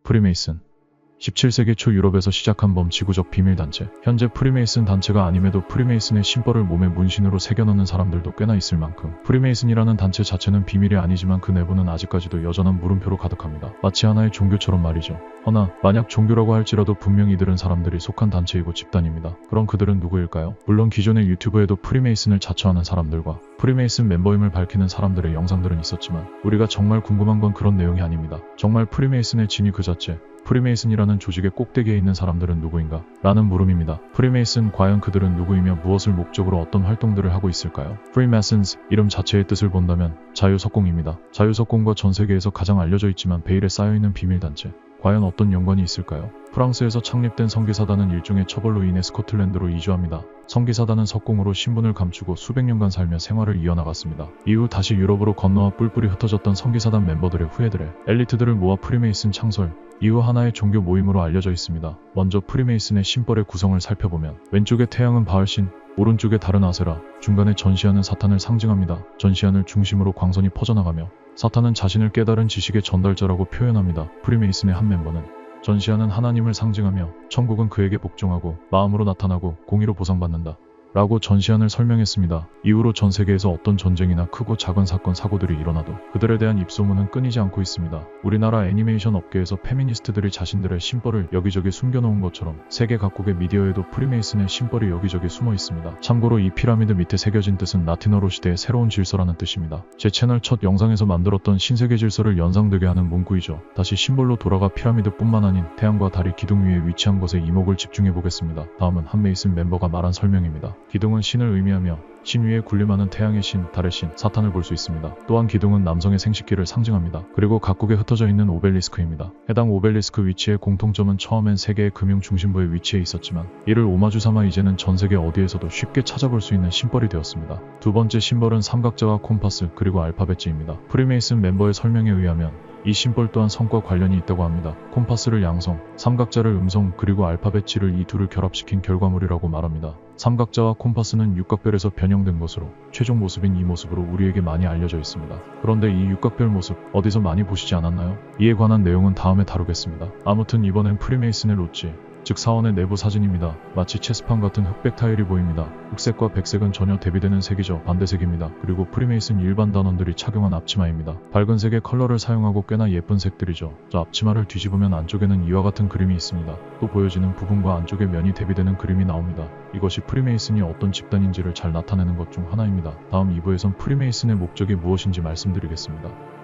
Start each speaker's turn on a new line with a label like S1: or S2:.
S1: 프리메이슨 17세기 초 유럽에서 시작한 범지구적 비밀단체. 현재 프리메이슨 단체가 아님에도 프리메이슨의 심벌을 몸에 문신으로 새겨넣는 사람들도 꽤나 있을 만큼 프리메이슨이라는 단체 자체는 비밀이 아니지만 그 내부는 아직까지도 여전한 물음표로 가득합니다. 마치 하나의 종교처럼 말이죠. 허나 만약 종교라고 할지라도 분명 이들은 사람들이 속한 단체이고 집단입니다. 그럼 그들은 누구일까요? 물론 기존의 유튜브에도 프리메이슨을 자처하는 사람들과 프리메이슨 멤버임을 밝히는 사람들의 영상들은 있었지만 우리가 정말 궁금한 건 그런 내용이 아닙니다. 정말 프리메이슨의 진위 그 자체, 프리메이슨이라는 조직의 꼭대기에 있는 사람들은 누구인가? 라는 물음입니다. 프리메이슨, 과연 그들은 누구이며 무엇을 목적으로 어떤 활동들을 하고 있을까요? 프리메이슨스, 이름 자체의 뜻을 본다면 자유석공입니다. 자유석공과 전 세계에서 가장 알려져 있지만 베일에 쌓여있는 비밀단체. 과연 어떤 연관이 있을까요? 프랑스에서 창립된 성기사단은 일종의 처벌로 인해 스코틀랜드로 이주합니다. 성기사단은 석공으로 신분을 감추고 수백 년간 살며 생활을 이어나갔습니다. 이후 다시 유럽으로 건너와 뿔뿔이 흩어졌던 성기사단 멤버들의 후예들의 엘리트들을 모아 프리메이슨 창설, 이후 하나의 종교 모임으로 알려져 있습니다. 먼저 프리메이슨의 심벌의 구성을 살펴보면 왼쪽의 태양은 바알신, 오른쪽에 달은 아세라, 중간에 전시하는 사탄을 상징합니다. 전시하는 중심으로 광선이 퍼져나가며 사탄은 자신을 깨달은 지식의 전달자라고 표현합니다. 프리메이슨의 한 멤버는 전시하는 하나님을 상징하며 천국은 그에게 복종하고 마음으로 나타나고 공의로 보상받는다 라고 전시안을 설명했습니다. 이후로 전 세계에서 어떤 전쟁이나 크고 작은 사건 사고들이 일어나도 그들에 대한 입소문은 끊이지 않고 있습니다. 우리나라 애니메이션 업계에서 페미니스트들이 자신들의 심벌을 여기저기 숨겨놓은 것처럼 세계 각국의 미디어에도 프리메이슨의 심벌이 여기저기 숨어 있습니다. 참고로 이 피라미드 밑에 새겨진 뜻은 라틴어로 시대의 새로운 질서라는 뜻입니다. 제 채널 첫 영상에서 만들었던 신세계 질서를 연상되게 하는 문구이죠. 다시 심벌로 돌아가 피라미드뿐만 아닌 태양과 달이 기둥 위에 위치한 것에 이목을 집중해보겠습니다. 다음은 한메이슨 멤버가 말한 설명입니다. 기둥은 신을 의미하며 신 위에 군림하는 태양의 신, 달의 신, 사탄을 볼 수 있습니다. 또한 기둥은 남성의 생식기를 상징합니다. 그리고 각국에 흩어져 있는 오벨리스크입니다. 해당 오벨리스크 위치의 공통점은 처음엔 세계의 금융 중심부에 위치해 있었지만 이를 오마주 삼아 이제는 전 세계 어디에서도 쉽게 찾아볼 수 있는 심벌이 되었습니다. 두 번째 심벌은 삼각자와 콤파스 그리고 알파벳지입니다. 프리메이슨 멤버의 설명에 의하면 이 심벌 또한 성과 관련이 있다고 합니다. 콤파스를 양성, 삼각자를 음성, 그리고 알파벳지를 이 둘을 결합시킨 결과물이라고 말합니다. 삼각자와 콤파스는 육각별에서 변형된 것으로 최종 모습인 이 모습으로 우리에게 많이 알려져 있습니다. 그런데 이 육각별 모습 어디서 많이 보시지 않았나요? 이에 관한 내용은 다음에 다루겠습니다. 아무튼 이번엔 프리메이슨의 로지, 즉 사원의 내부 사진입니다. 마치 체스판 같은 흑백 타일이 보입니다. 흑색과 백색은 전혀 대비되는 색이죠. 반대색입니다. 그리고 프리메이슨 일반 단원들이 착용한 앞치마입니다. 밝은 색의 컬러를 사용하고 꽤나 예쁜 색들이죠. 저 앞치마를 뒤집으면 안쪽에는 이와 같은 그림이 있습니다. 또 보여지는 부분과 안쪽의 면이 대비되는 그림이 나옵니다. 이것이 프리메이슨이 어떤 집단인지를 잘 나타내는 것 중 하나입니다. 다음 2부에선 프리메이슨의 목적이 무엇인지 말씀드리겠습니다.